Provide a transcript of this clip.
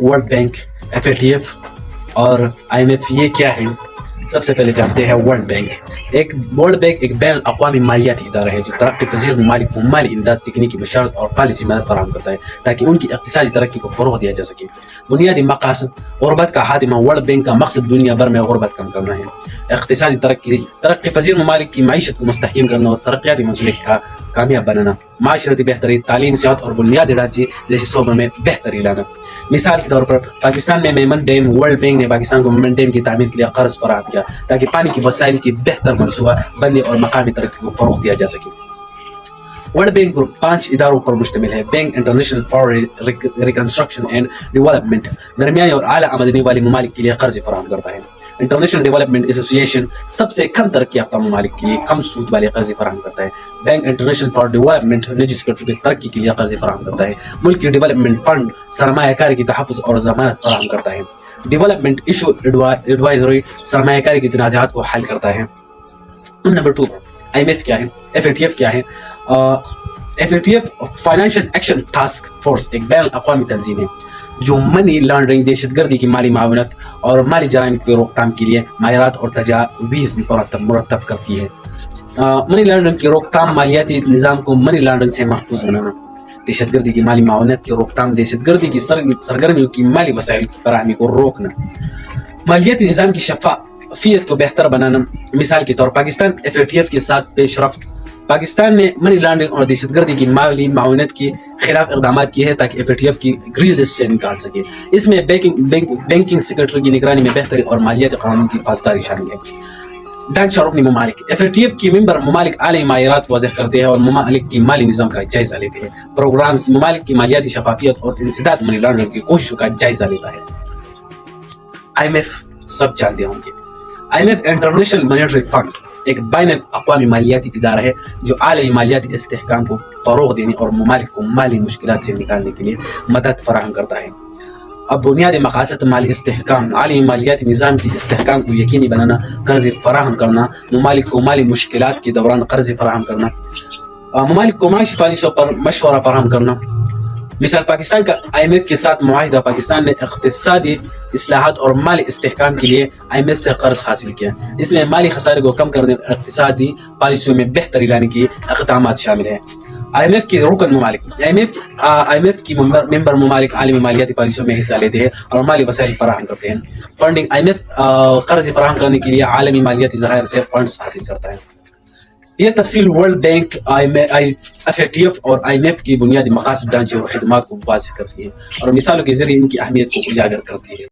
World bank, FATF और IMF ये क्या है? सबसे पहले जानते हैं वर्ल्ड बैंक। वर्ल्ड बैंक एक बैन अक़वामी मालियाती इदारा है जो तरक्की पज़ीर ममालिक को माली इमदाद, तकनीकी मशावरत और पॉलिसी मदद फराहम करता है ताकि उनकी इक़्तिसादी तरक्की को फ़रोग़ दिया जा सके। बुनियादी मक़ासद ग़ुरबत का खात्मा। वर्ल्ड बैंक का मकसद दुनिया भर में ग़ुरबत कम करना है। इक़्तिसादी तरक्की पज़ीर ममालिक की मईशत को मुस्तहकम करना और तरक्याती मंसूबे का कामयाब बनाना। माशरती बेहतरी, तालीम, सेहत और बुनियादी ढांचे जैसे शोबों में बेहतरी लाना। मिसाल के तौर पर पाकिस्तान में मेमन डैम, वर्ल्ड बैंक ने पाकिस्तान को मेमन डैम की तामीर के लिए कर्ज फराहम किया ताकि पानी की वसाइल की बेहतर मनसूबा बंदी और मकामी तरक्की को फ़रोग़ दिया जा सके। वर्ल्ड बैंक ग्रुप 5 इदारों पर मुश्तमिल है। Bank international for reconstruction and development दरमियानी और आला आमदनी वाले ममालिक के लिए कर्ज फराहम करता है। इंटरनेशनल डेवलपमेंट एसोसिएशन सबसे कम तरक्की याफ्ता ममालिक के लिए कम सूद वाले कर्ज फराहम करता है। बैंक इंटरनेशनल फॉर डेवलपमेंट निजी सेक्टर की तरक्की के लिए कर्ज फराहम करता है। मुल्क की डेवलपमेंट फंड सरमायाकारी की तहफ़्फ़ुज़ और ज़मानत फराहम करता है। डेवलपमेंट इशू एडवाइजरी सरमायाकारी के तनाज़ात को हल करता है। नंबर 2 IMF क्या है? FATF क्या है? FATF financial action task force एक बैन अक़वामी तंजीम है जो मनी लॉन्ड्रिंग, दहशतगर्दी की माली मावनत और माली जराइम की रोकथाम के लिए माहिरात और तजावीज़ मुरतब करती है। मनी लॉन्ड्रिंग की रोकथाम, मालियाती निज़ाम को मनी लॉन्ड्रिंग से महफूज बनाना, दहशतगर्दी की माली मावनत की रोकथाम, दहशतगर्दी की सरगर्मियों की माली वसाइल की फराहमी को रोकना, मालियाती निज़ाम की शफ़ाफ़ियत को बेहतर बनाना। मिसाल के तौर पाकिस्तान FATF के साथ पेशरफ्त। पाकिस्तान ने मनी लॉन्ड्रिंग और दहशतगर्दी की माली मावनत के खिलाफ इक़दाम किए हैं ताकि FATF की ग्रीन लिस्ट से निकाल सके। इसमें बैंकिंग सेक्टर की निगरानी में बेहतरी और मालियाती कानून की पासदारी शामिल है। ढांचा रुकनी ममालिक। FATF की मेंबर ममालिक आला मायरात वाज़ह करते हैं और ममालिक की माली निज़ाम का जायज़ा लेते हैं। प्रोग्राम्स ममालिक की मालियाती शफाफियत और इंसदाद मनी लॉन्ड्रिंग की कोशिशों का जायज़ा लेता है। IMF सब जानते होंगे। IMF इंटरनेशनल मॉनेटरी फंड एक बैन अक़वामी मालियाती इदारा है जो आलमी मालियाती इस्तेहकाम को फ़रोग़ देने और ममालिक को माली मुश्किलात से निकालने के लिए मदद फराहम करता है। अब बुनियादी मक़ासद माली इस्तेहकाम, आलमी मालियाती निज़ाम की इस्तेहकाम को यकीनी बनाना, कर्ज़ फराहम करना, ममालिक को माली मुश्किलात के दौरान कर्ज़ फराहम करना, ममालिक को माशी पॉलिसियों पर मशवरा फराहम करना। मिसाल पाकिस्तान का IMF के साथ मुआहिदा। पाकिस्तान ने इक़्तिसादी इस्लाहात और माली इस्तेहकाम के लिए IMF से कर्ज हासिल किया। इसमें माली खसारे को कम करने और इक़्तिसादी पॉलिसियों में बेहतरी लाने के इक़दामात शामिल हैं। IMF के रुकन ममालिक। IMF की मेंबर ममालिक आलमी मालियाती पॉलिसियों में हिस्सा लेते हैं और माली वसाइल फराहम करते हैं। फंडिंग IMF कर्ज फराहम करने के लिए आलमी मालियाती ज़खायर से फंड्स हासिल करता है। यह तफसील वर्ल्ड बैंक, FATF और IMF की बुनियादी मक़ासद, ढांचे और खिदमात को वाज़ेह करती है और मिसालों के ज़रिए इनकी अहमियत को उजागर करती है।